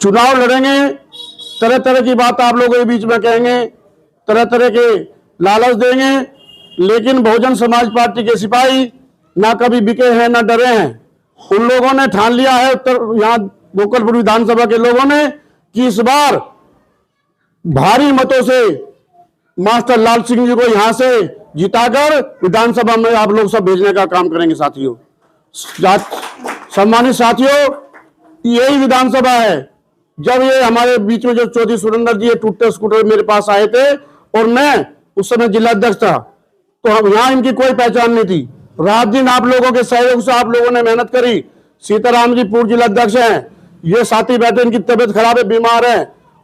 चुनाव लड़ेंगे, तरह तरह की बात आप लोगों के बीच में कहेंगे, तरह तरह के लालच देंगे, लेकिन बहुजन समाज पार्टी के सिपाही ना कभी बिके हैं ना डरे हैं। उन लोगों ने ठान लिया है, यहाँ गोकलपुर विधानसभा के लोगों ने, कि इस बार भारी मतों से मास्टर लाल सिंह जी को यहां से जिताकर विधानसभा में आप लोग सब भेजने का काम करेंगे। साथियों, सम्मानित साथियों, यही विधानसभा है जब ये हमारे बीच में जो चौधरी सुरेंद्र जी टूटे स्कूटर मेरे पास आए थे और मैं उस समय जिला अध्यक्ष था, तो हम यहाँ इनकी कोई पहचान नहीं थी। रात दिन आप लोगों के सहयोग से आप लोगों ने मेहनत करी। सीताराम जी पूर्व जिला अध्यक्ष हैं, ये साथी बैठे, इनकी तबीयत खराब है, बीमार है,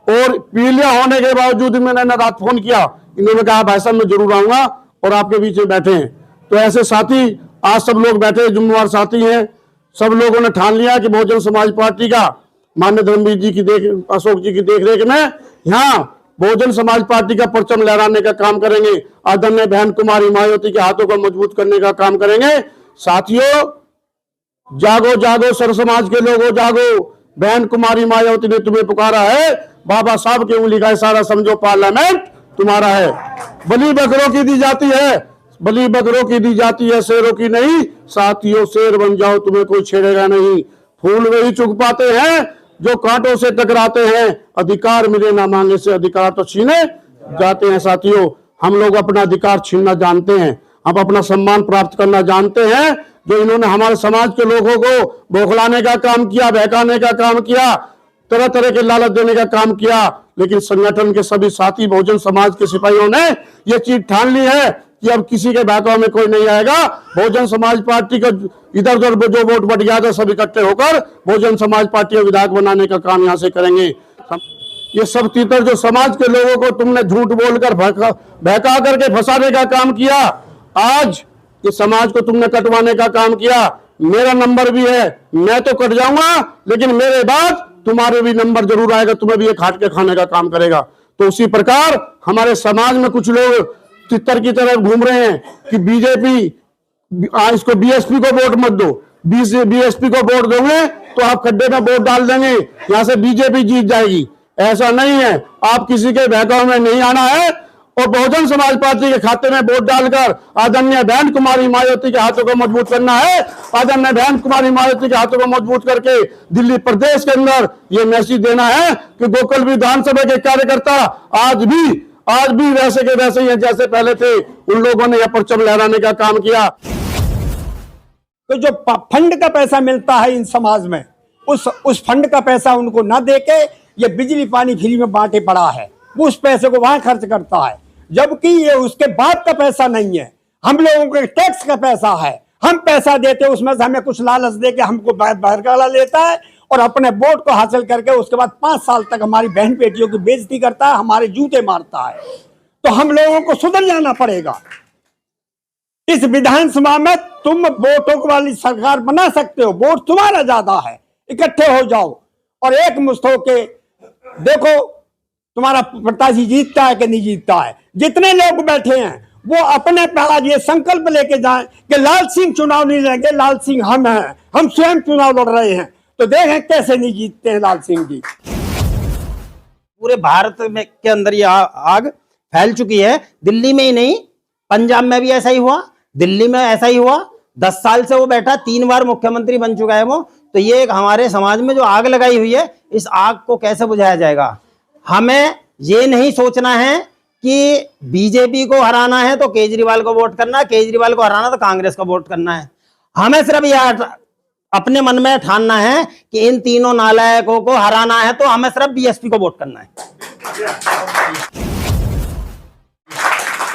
और पीलिया होने के बावजूद मैंने रात फोन किया, इन्होंने कहा भाई साहब मैं जरूर आऊंगा, और आपके बीच में बैठे हैं। तो ऐसे साथी आज सब लोग बैठे जुम्मेवार साथी हैं। सब लोगों ने ठान लिया कि बहुजन समाज पार्टी का माननीय धर्मवीर जी की अशोक जी की देखरेख में यहाँ बहुजन समाज पार्टी का परचम लहराने का काम करेंगे। आदरणीय बहन कुमारी मायावती के हाथों को मजबूत करने का काम करेंगे। साथियों, जागो जागो सर समाज के लोगों, जागो, बहन कुमारी मायावती ने तुम्हें पुकारा है। बाबा साहब की उंगली का इशारा समझो, पार्लियामेंट तुम्हारा है। बलि बकरों की दी जाती है, बलि बकरों की दी जाती है, शेरों की नहीं। साथियों, शेर बन जाओ, तुम्हें कोई छेड़ेगा नहीं। फूल वही चुग पाते हैं जो कांटों से टकराते हैं। अधिकार मिले ना मांगे से अधिकार तो छीने जाते हैं। साथियों, हम लोग अपना अधिकार छीनना जानते हैं, हम अपना सम्मान प्राप्त करना जानते हैं। जो इन्होंने हमारे समाज के लोगों को बौखलाने का काम किया, बहकाने का काम किया, तरह तरह के लालच देने का काम किया, लेकिन संगठन के सभी साथी बहुजन समाज के सिपाहियों ने यह चीज ठान ली है कि अब किसी के बहकाव में कोई नहीं आएगा। बहुजन समाज पार्टी का इधर उधर जो वोट बढ़ गया था सब इकट्ठे होकर बहुजन समाज पार्टी का विधायक बनाने का काम यहाँ से करेंगे। ये सब तीतर जो समाज के लोगों को तुमने झूठ बोलकर बहका करके फंसाने का काम किया, आज इस समाज को तुमने कटवाने का काम किया। मेरा नंबर भी है, मैं तो कट जाऊंगा, लेकिन मेरे बाद तुम्हारे भी नंबर जरूर आएगा, तुम्हें भी ये खाट के खाने का काम करेगा। तो उसी प्रकार हमारे समाज में कुछ लोग तितर की तरफ घूम रहे हैं कि बीजेपी, इसको बीएसपी को वोट मत दो, बीएसपी को वोट दोगे तो आप खड्डे में वोट डाल देंगे, यहां से बीजेपी जीत जाएगी। ऐसा नहीं है, आप किसी के बहकाव में नहीं आना है और बहुजन समाज पार्टी के खाते में वोट डालकर आदरणीय बहन कुमारी मायावती के हाथों को मजबूत करना है। आदरणीय बहन कुमारी मायावती के हाथों को मजबूत करके दिल्ली प्रदेश के अंदर ये मैसेज देना है कि गोकुल विधानसभा के कार्यकर्ता आज भी वैसे के वैसे ही हैं जैसे पहले थे। उन लोगों ने यह परचम लहराने का काम किया। तो जो फंड का पैसा मिलता है इन समाज में, उस फंड का पैसा उनको ना देके ये बिजली पानी फ्री में बांटे पड़ा है, उस पैसे को वहां खर्च करता है, जबकि ये उसके बाद का पैसा नहीं है, हम लोगों के टैक्स का पैसा है। हम पैसा देते हैं, उसमें से हमें कुछ लालच दे के हमको बहकाला लेता है और अपने वोट को हासिल करके उसके बाद 5 साल तक हमारी बहन बेटियों की बेइज्जती करता है, हमारे जूते मारता है। तो हम लोगों को सुधर जाना पड़ेगा। इस विधानसभा में तुम वोटों वाली सरकार बना सकते हो, वोट तुम्हारा ज्यादा है, इकट्ठे हो जाओ और एक मुश्त होके देखो तुम्हारा प्रत्याशी जीतता है कि नहीं जीतता है। जितने लोग बैठे हैं वो अपने पे आज ये संकल्प लेके जाएं कि लाल सिंह चुनाव नहीं लड़ेंगे, लाल सिंह हम हैं, हम स्वयं चुनाव लड़ रहे हैं। तो देखें कैसे नहीं जीतते हैं लाल सिंह जी। पूरे भारत में के अंदर ये आग फैल चुकी है। दिल्ली में ही नहीं, पंजाब में भी ऐसा ही हुआ, दिल्ली में ऐसा ही हुआ। 10 साल से वो बैठा, 3 बार मुख्यमंत्री बन चुका है वो। तो ये एक हमारे समाज में जो आग लगाई हुई है, इस आग को कैसे बुझाया जाएगा। हमें ये नहीं सोचना है कि बीजेपी को हराना है तो केजरीवाल को वोट करना है, केजरीवाल को हराना तो कांग्रेस को वोट करना है। हमें सिर्फ यह अपने मन में ठानना है कि इन तीनों नालायकों को हराना है तो हमें सिर्फ बीएसपी को वोट करना है।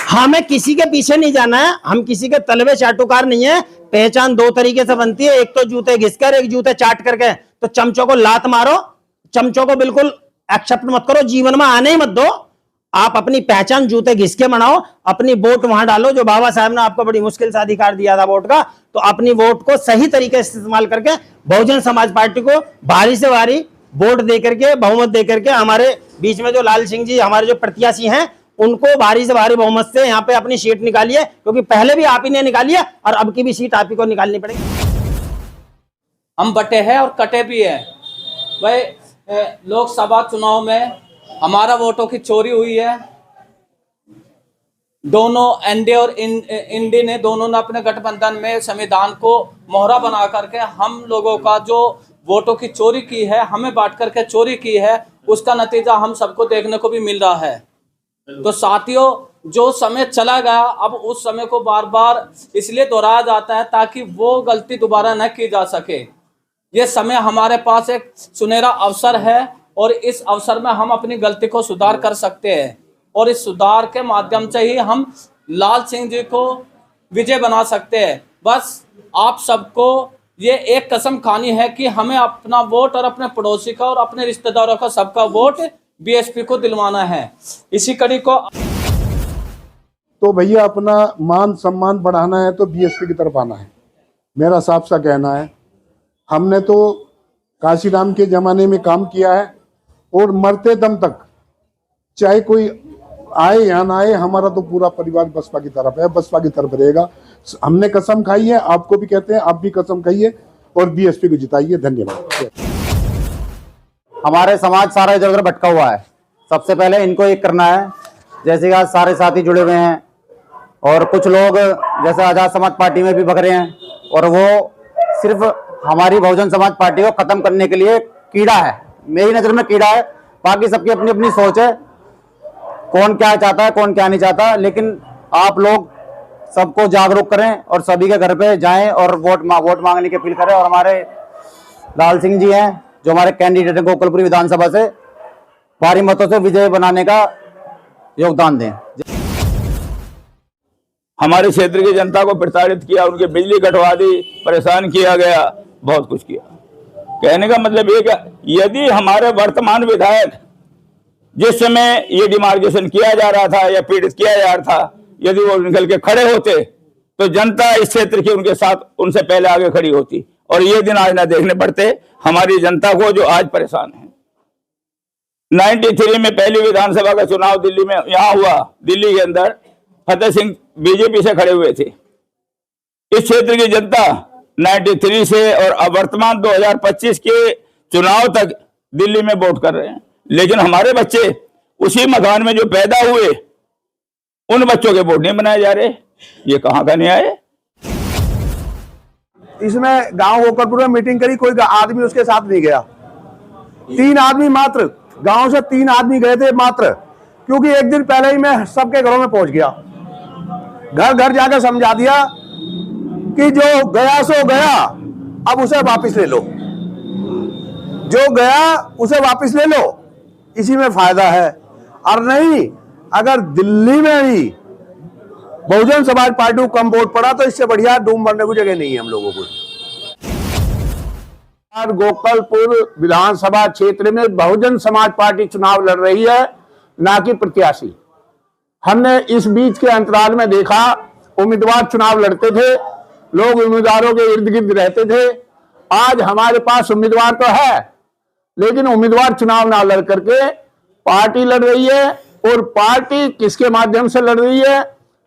हमें किसी के पीछे नहीं जाना है, हम किसी के तलवे चाटुकार नहीं है। पहचान 2 तरीके से बनती है, एक तो जूते घिसकर, एक जूते चाट करके। तो चमचों को लात मारो, चमचों को बिल्कुल एक्सेप्ट मत करो, जीवन में आने ही मत दो। आप अपनी पहचान जूते घिसके बनाओ, अपनी वोट वहां डालो जो बाबा साहब ने आपको बड़ी मुश्किल से अधिकार दिया था वोट का। तो अपनी वोट को सही तरीके से इस्तेमाल करके बहुजन समाज पार्टी को भारी से भारी वोट दे करके, बहुमत दे करके, हमारे बीच में जो लाल सिंह जी हमारे जो प्रत्याशी हैं उनको भारी से भारी बहुमत से यहाँ पे अपनी सीट निकालिए, क्योंकि पहले भी आप ही ने निकाली है और अब की भी सीट आप ही को निकालनी पड़ेगी। हम बटे हैं और कटे भी हैं। भाई लोकसभा चुनाव में हमारा वोटों की चोरी हुई है। दोनों एनडीए और इंडी ने दोनों ने अपने गठबंधन में संविधान को मोहरा बना करके हम लोगों का जो वोटों की चोरी की है, हमें बांट करके चोरी की है, उसका नतीजा हम सबको देखने को भी मिल रहा है। तो साथियों, जो समय चला गया, अब उस समय को बार बार इसलिए दोहराया जाता है ताकि वो गलती दोबारा न की जा सके। ये समय हमारे पास एक सुनहरा अवसर है और इस अवसर में हम अपनी गलती को सुधार कर सकते हैं और इस सुधार के माध्यम से ही हम लाल सिंह जी को विजय बना सकते हैं। बस आप सबको ये एक कसम खानी है कि हमें अपना वोट और अपने पड़ोसी का और अपने रिश्तेदारों का सबका वोट बीएसपी को दिलवाना है। इसी कड़ी को तो भैया अपना मान सम्मान बढ़ाना है तो बीएसपी की तरफ आना है। मेरा साफ सा कहना है, हमने तो काशीराम के ज़माने में काम किया है और मरते दम तक चाहे कोई आए या ना आए, हमारा तो पूरा परिवार बसपा की तरफ है, बसपा की तरफ रहेगा। हमने कसम खाई है, आपको भी कहते हैं, आप भी कसम खाइए और बीएसपी को जिताइए। धन्यवाद। हमारे समाज सारा इधर उधर भटका हुआ है। सबसे पहले इनको एक करना है। जैसे कि आज सारे साथी जुड़े हुए हैं और कुछ लोग जैसे आजाद समाज पार्टी में भी भग रहे हैं और वो सिर्फ हमारी बहुजन समाज पार्टी को खत्म करने के लिए कीड़ा है। मेरी नजर में कीड़ा है, बाकी सबकी अपनी अपनी सोच है, कौन क्या चाहता है कौन क्या नहीं चाहता। लेकिन आप लोग सबको जागरूक करें और सभी के घर पे जाएं और वोट मांगने की अपील करें। और हमारे लाल सिंह जी हैं जो हमारे कैंडिडेट हैं, गोकलपुरी विधानसभा से भारी मतों से विजय बनाने का योगदान दें। हमारे क्षेत्र की जनता को प्रताड़ित किया, उनकी बिजली कटवा दी, परेशान किया गया, बहुत कुछ किया। कहने का मतलब ये कि यदि हमारे वर्तमान विधायक जिस समय ये डिमार्केशन किया जा रहा था या पीड़ित किया जा रहा था, यदि वो निकल के खड़े होते तो जनता इस क्षेत्र की उनके साथ उनसे पहले आगे खड़ी होती और ये दिन आज ना देखने पड़ते हमारी जनता को जो आज परेशान है। 93 में पहली विधानसभा का चुनाव दिल्ली में यहाँ हुआ, दिल्ली के अंदर फतेह सिंह बीजेपी से खड़े हुए थे। इस क्षेत्र की जनता 93 से और अब वर्तमान 2025 के चुनाव तक दिल्ली में वोट कर रहे हैं, लेकिन हमारे बच्चे उसी मकान में जो पैदा हुए उन बच्चों के वोट नहीं बनाए जा रहे। ये कहाँ का न्याय है? इसमें गांव गोकलपुर में मीटिंग करी, कोई आदमी उसके साथ नहीं गया। 3 आदमी मात्र, गांव से 3 आदमी गए थे मात्र, क्योंकि एक दिन पहले ही मैं सबके घरों में पहुंच गया, घर घर जाकर समझा दिया कि जो गया सो गया, अब उसे वापस ले लो, जो गया उसे वापस ले लो, इसी में फायदा है। और नहीं, अगर दिल्ली में भी बहुजन समाज पार्टी को कम वोट पड़ा तो इससे बढ़िया डूम मरने की जगह नहीं है हम लोगों को। गोकलपुर विधानसभा क्षेत्र में बहुजन समाज पार्टी चुनाव लड़ रही है, ना कि प्रत्याशी। हमने इस बीच के अंतराल में देखा, उम्मीदवार चुनाव लड़ते थे, लोग उम्मीदवारों के इर्द गिर्द रहते थे। आज हमारे पास उम्मीदवार तो है, लेकिन उम्मीदवार चुनाव ना लड़ करके पार्टी लड़ रही है। और पार्टी किसके माध्यम से लड़ रही है,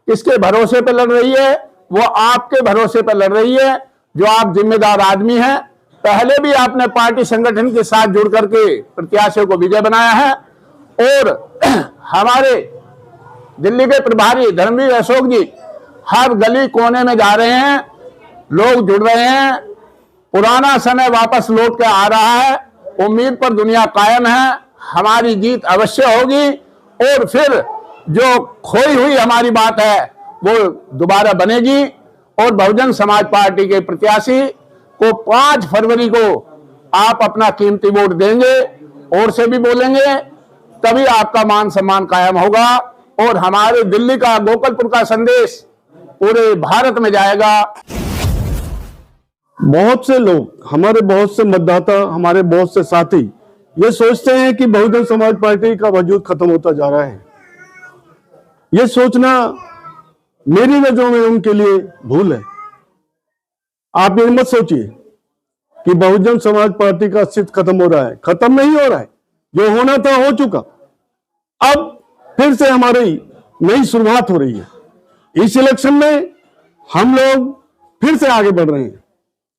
किसके भरोसे पर लड़ रही है? वो आपके भरोसे पर लड़ रही है, जो आप जिम्मेदार आदमी हैं। पहले भी आपने पार्टी संगठन के साथ जुड़ करके प्रत्याशियों को विजय बनाया है। और हमारे दिल्ली के प्रभारी धर्मवीर अशोक जी हर गली कोने में जा रहे हैं, लोग जुड़ रहे हैं, पुराना समय वापस लौट के आ रहा है। उम्मीद पर दुनिया कायम है, हमारी जीत अवश्य होगी। और फिर जो खोई हुई हमारी बात है वो दोबारा बनेगी और बहुजन समाज पार्टी के प्रत्याशी को 5 फरवरी को आप अपना कीमती वोट देंगे और से भी बोलेंगे, तभी आपका मान सम्मान कायम होगा और हमारे दिल्ली का, गोकलपुर का संदेश पूरे भारत में जाएगा। बहुत से लोग, हमारे बहुत से मतदाता, हमारे बहुत से साथी ये सोचते हैं कि बहुजन समाज पार्टी का वजूद खत्म होता जा रहा है। ये सोचना मेरी नजरों में उनके लिए भूल है। आप ये मत सोचिए कि बहुजन समाज पार्टी का अस्तित्व खत्म हो रहा है। खत्म नहीं हो रहा है, जो होना था हो चुका। अब फिर से हमारी नई शुरुआत हो रही है। इस इलेक्शन में हम लोग फिर से आगे बढ़ रहे हैं,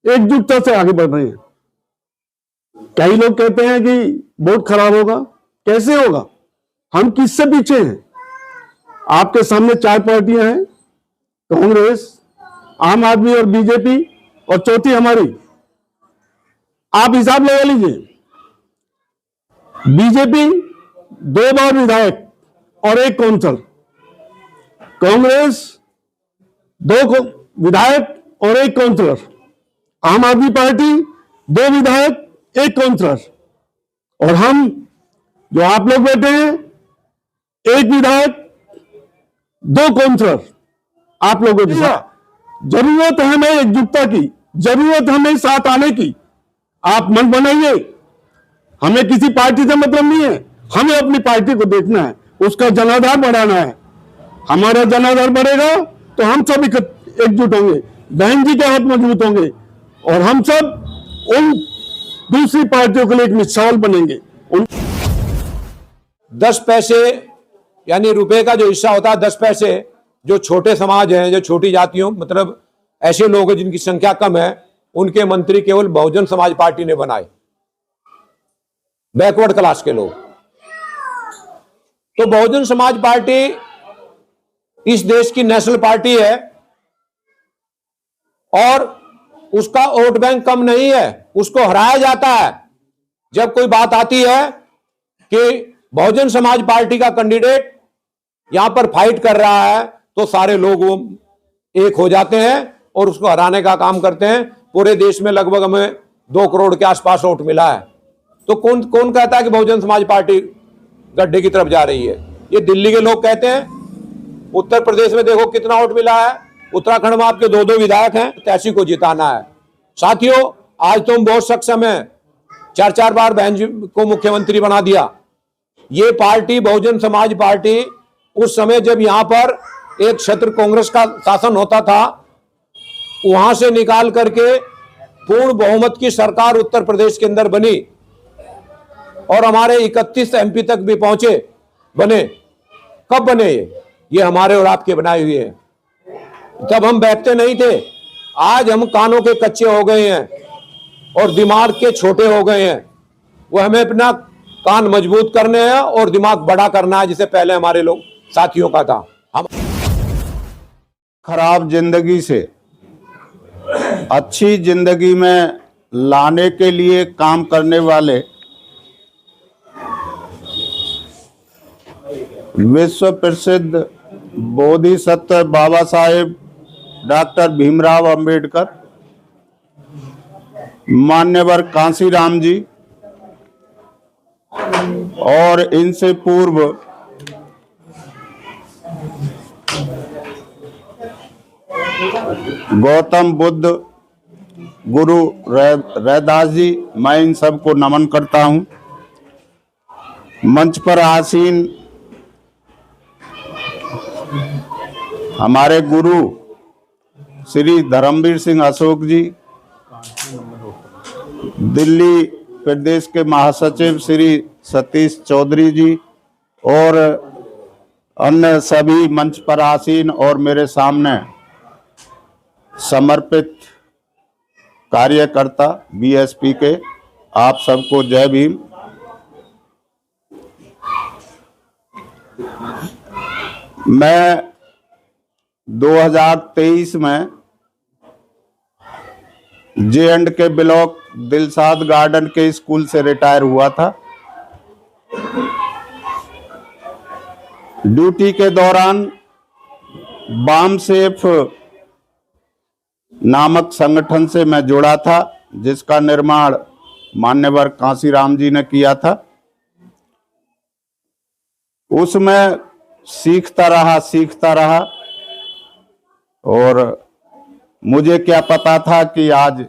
एकजुटता से आगे बढ़ रहे हैं। कई लोग कहते हैं कि वोट खराब होगा। कैसे होगा? हम किससे पीछे हैं? आपके सामने 4 पार्टियां हैं, कांग्रेस, आम आदमी और बीजेपी, और चौथी हमारी। आप हिसाब लगा लीजिए, बीजेपी 2 बार विधायक और 1 काउंसिलर, कांग्रेस 2 विधायक और 1 काउंसिलर, आम आदमी पार्टी 2 विधायक 1 काउंसिलर, और हम जो आप लोग बैठे हैं 1 विधायक 2 काउंसिलर आप लोगों के साथ। जरूरत है हमें एकजुटता की, जरूरत हमें साथ आने की। आप मन बनाइए, हमें किसी पार्टी से मतलब नहीं है, हमें अपनी पार्टी को देखना है, उसका जनाधार बढ़ाना है। हमारा जनाधार बढ़ेगा तो हम सब एकजुट होंगे, बहन जी के हाथ मजबूत होंगे, और हम सब उन दूसरी पार्टियों के लिए एक मिसाल बनेंगे। 10 पैसे यानी रुपए का जो हिस्सा होता है 10 पैसे, जो छोटे समाज हैं, जो छोटी जातियों, मतलब ऐसे लोग हैं जिनकी संख्या कम है, उनके मंत्री केवल बहुजन समाज पार्टी ने बनाए, बैकवर्ड क्लास के लोग। तो बहुजन समाज पार्टी इस देश की नेशनल पार्टी है और उसका वोट बैंक कम नहीं है, उसको हराया जाता है। जब कोई बात आती है कि बहुजन समाज पार्टी का कैंडिडेट यहां पर फाइट कर रहा है, तो सारे लोग वो एक हो जाते हैं और उसको हराने का काम करते हैं। पूरे देश में लगभग हमें 2 करोड़ के आसपास वोट मिला है। तो कौन कौन कहता है कि बहुजन समाज पार्टी गड्ढे की तरफ जा रही है? ये दिल्ली के लोग कहते हैं। उत्तर प्रदेश में देखो कितना वोट मिला है, उत्तराखंड में आपके 2-2 विधायक हैं, तैसी को जिताना है। साथियों, आज तुम बहुत सक्षम हैं, 4-4 बार बहन जी को मुख्यमंत्री बना दिया। ये पार्टी बहुजन समाज पार्टी उस समय जब यहां पर एक क्षेत्र कांग्रेस का शासन होता था, वहां से निकाल करके पूर्ण बहुमत की सरकार उत्तर प्रदेश के अंदर बनी और हमारे 31 MP तक भी पहुंचे, बने। कब बने? ये हमारे और आपके बनाए हुए हैं। तब हम बैठते नहीं थे। आज हम कानों के कच्चे हो गए हैं और दिमाग के छोटे हो गए हैं। वो हमें अपना कान मजबूत करने हैं और दिमाग बड़ा करना है, जिसे पहले हमारे लोग साथियों का था। हम खराब जिंदगी से अच्छी जिंदगी में लाने के लिए काम करने वाले विश्व प्रसिद्ध बोधिसत्व बाबा साहेब डॉक्टर भीमराव अंबेडकर, मान्यवर कांसीराम जी और इनसे पूर्व गौतम बुद्ध, गुरु रैदास जी, मैं इन सबको नमन करता हूं। मंच पर आसीन हमारे गुरु श्री धर्मवीर सिंह अशोक जी, दिल्ली प्रदेश के महासचिव श्री सतीश चौधरी जी और अन्य सभी मंच पर आसीन और मेरे सामने समर्पित कार्यकर्ता बीएसपी के, आप सबको जय भीम। मैं 2023 में J&K ब्लॉक दिलशाद गार्डन के स्कूल से रिटायर हुआ था। ड्यूटी के दौरान बामसेफ नामक संगठन से मैं जुड़ा था, जिसका निर्माण मान्यवर कांसीराम जी ने किया था। उसमें सीखता रहा और मुझे क्या पता था कि आज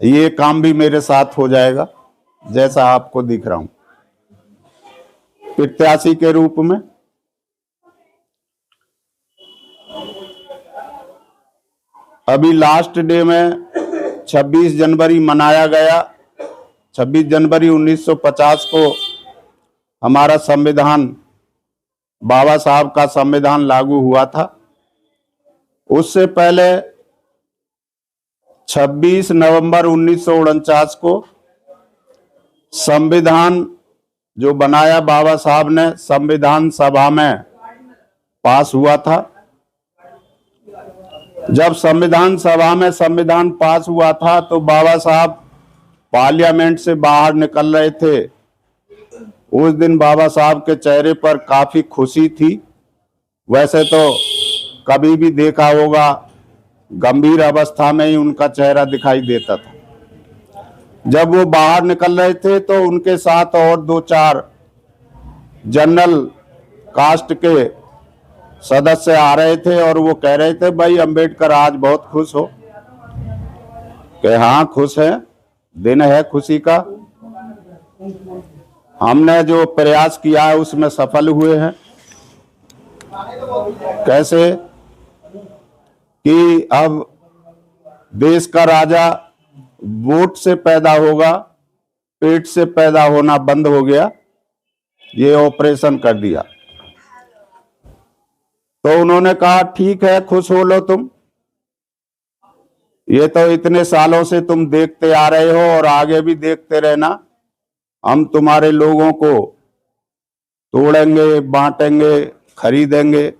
ये काम भी मेरे साथ हो जाएगा, जैसा आपको दिख रहा हूं प्रत्याशी के रूप में। अभी लास्ट डे में 26 जनवरी मनाया गया। 26 जनवरी 1950 को हमारा संविधान, बाबा साहब का संविधान लागू हुआ था। उससे पहले 26 नवंबर 1949 को संविधान जो बनाया बाबा साहब ने, संविधान सभा में पास हुआ था। जब संविधान सभा में संविधान पास हुआ था तो बाबा साहब पार्लियामेंट से बाहर निकल रहे थे। उस दिन बाबा साहब के चेहरे पर काफी खुशी थी। वैसे तो कभी भी देखा होगा गंभीर अवस्था में ही उनका चेहरा दिखाई देता था। जब वो बाहर निकल रहे थे तो उनके साथ और 2-4 जनरल कास्ट के सदस्य आ रहे थे और वो कह रहे थे, भाई अंबेडकर आज बहुत खुश हो। कि हाँ खुश है, दिन है खुशी का। हमने जो प्रयास किया है उसमें सफल हुए हैं। कैसे कि अब देश का राजा वोट से पैदा होगा, पेट से पैदा होना बंद हो गया। ये ऑपरेशन कर दिया। तो उन्होंने कहा ठीक है, खुश हो लो तुम, ये तो इतने सालों से तुम देखते आ रहे हो और आगे भी देखते रहना। हम तुम्हारे लोगों को तोड़ेंगे, बांटेंगे, खरीदेंगे।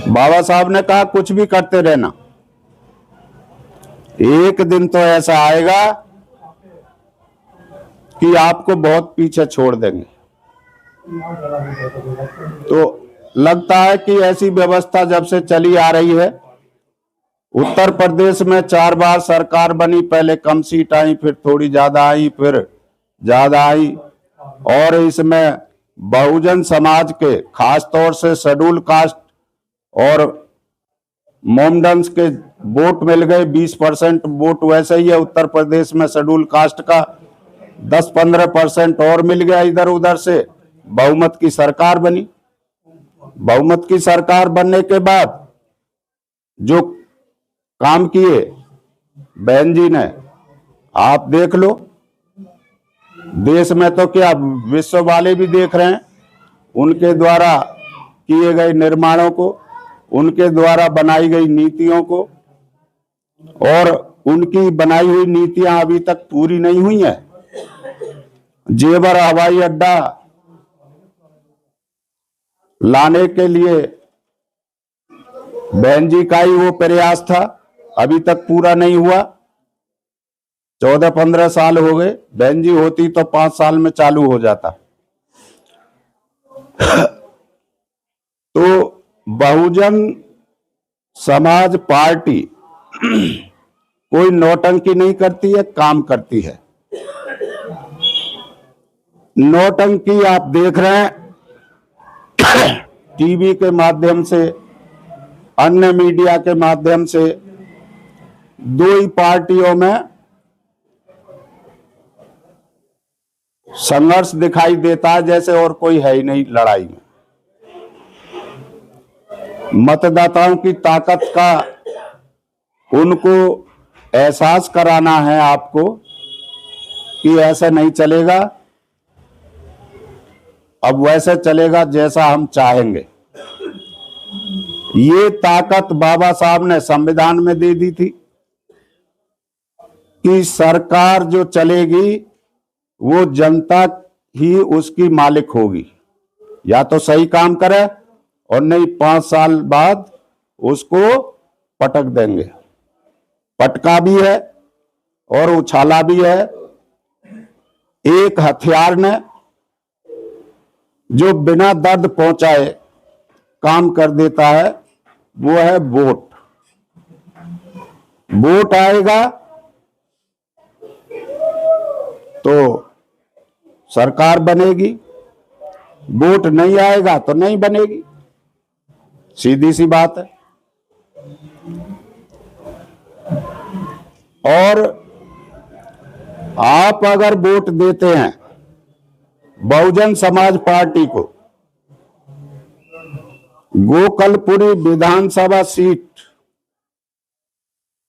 बाबा साहब ने कहा कुछ भी करते रहना, एक दिन तो ऐसा आएगा कि आपको बहुत पीछे छोड़ देंगे। तो लगता है कि ऐसी व्यवस्था जब से चली आ रही है, उत्तर प्रदेश में 4 बार सरकार बनी, पहले कम सीट आई, फिर थोड़ी ज्यादा आई, फिर ज्यादा आई, और इसमें बहुजन समाज के खासतौर से शेड्यूल कास्ट और मोमडन्स के वोट मिल गए। 20% वोट वैसे ही है उत्तर प्रदेश में शेड्यूल कास्ट का, 10-15% और मिल गया इधर उधर से। बहुमत की सरकार बनी। बहुमत की सरकार बनने के बाद जो काम किए बहन जी ने, आप देख लो। देश में तो क्या, विश्व वाले भी देख रहे हैं उनके द्वारा किए गए निर्माणों को, उनके द्वारा बनाई गई नीतियों को। और उनकी बनाई हुई नीतियां अभी तक पूरी नहीं हुई हैं। जेवर हवाई अड्डा लाने के लिए बहन जी का ही वो प्रयास था, अभी तक पूरा नहीं हुआ। 14-15 साल हो गए। बहन जी होती तो 5 साल में चालू हो जाता। तो बहुजन समाज पार्टी कोई नौटंकी नहीं करती है, काम करती है। नौटंकी आप देख रहे हैं टीवी के माध्यम से, अन्य मीडिया के माध्यम से। 2 ही पार्टियों में संघर्ष दिखाई देता है, जैसे और कोई है ही नहीं लड़ाई में। मतदाताओं की ताकत का उनको एहसास कराना है आपको कि ऐसा नहीं चलेगा, अब वैसे चलेगा जैसा हम चाहेंगे। ये ताकत बाबा साहब ने संविधान में दे दी थी कि सरकार जो चलेगी वो जनता ही उसकी मालिक होगी। या तो सही काम करे और नहीं 5 साल बाद उसको पटक देंगे। पटका भी है और उछाला भी है। एक हथियार ने जो बिना दर्द पहुंचाए काम कर देता है, वो है वोट। वोट आएगा तो सरकार बनेगी, वोट नहीं आएगा तो नहीं बनेगी। सीधी सी बात है। और आप अगर वोट देते हैं बहुजन समाज पार्टी को, गोकलपुरी विधानसभा सीट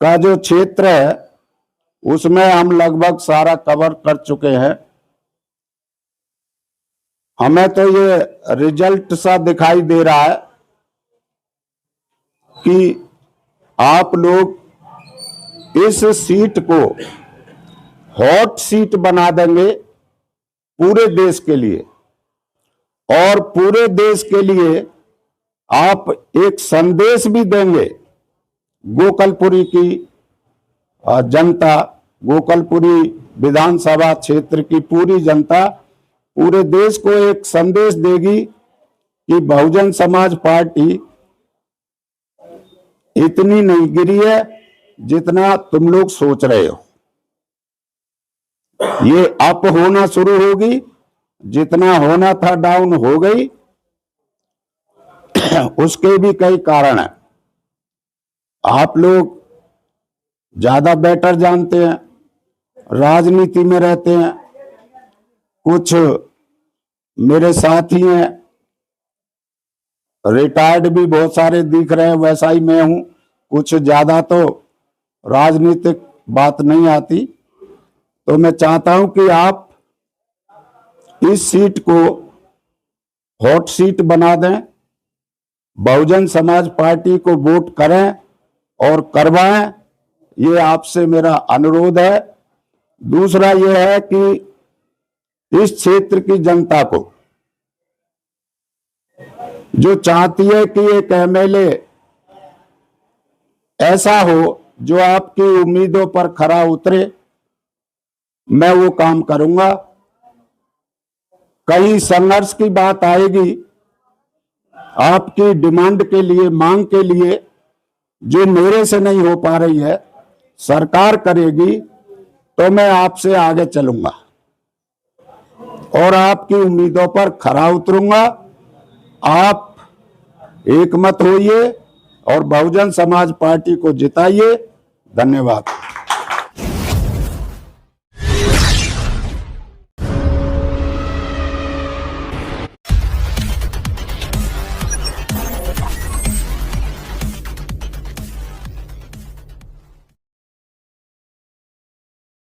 का जो क्षेत्र है उसमें हम लगभग सारा कवर कर चुके हैं। हमें तो ये रिजल्ट सा दिखाई दे रहा है कि आप लोग इस सीट को हॉट सीट बना देंगे पूरे देश के लिए, और पूरे देश के लिए आप एक संदेश भी देंगे। गोकलपुरी की जनता, गोकलपुरी विधानसभा क्षेत्र की पूरी जनता पूरे देश को एक संदेश देगी कि बहुजन समाज पार्टी इतनी नहीं गिरी है जितना तुम लोग सोच रहे हो। ये अप होना शुरू होगी, जितना होना था डाउन हो गई। उसके भी कई कारण हैं, आप लोग ज्यादा बेटर जानते हैं, राजनीति में रहते हैं। कुछ मेरे साथी हैं, रिटायर्ड भी बहुत सारे दिख रहे हैं, वैसा ही मैं हूं। कुछ ज्यादा तो राजनीतिक बात नहीं आती, तो मैं चाहता हूं कि आप इस सीट को हॉट सीट बना दें, बहुजन समाज पार्टी को वोट करें और करवाएं, ये आपसे मेरा अनुरोध है। दूसरा यह है कि इस क्षेत्र की जनता को जो चाहती है कि एक एमएलए ऐसा हो जो आपकी उम्मीदों पर खरा उतरे, मैं वो काम करूंगा। कहीं संघर्ष की बात आएगी, आपकी डिमांड के लिए, मांग के लिए, जो मेरे से नहीं हो पा रही है, सरकार करेगी, तो मैं आपसे आगे चलूंगा और आपकी उम्मीदों पर खरा उतरूंगा। आप एकमत होइए और बहुजन समाज पार्टी को जिताइए। धन्यवाद।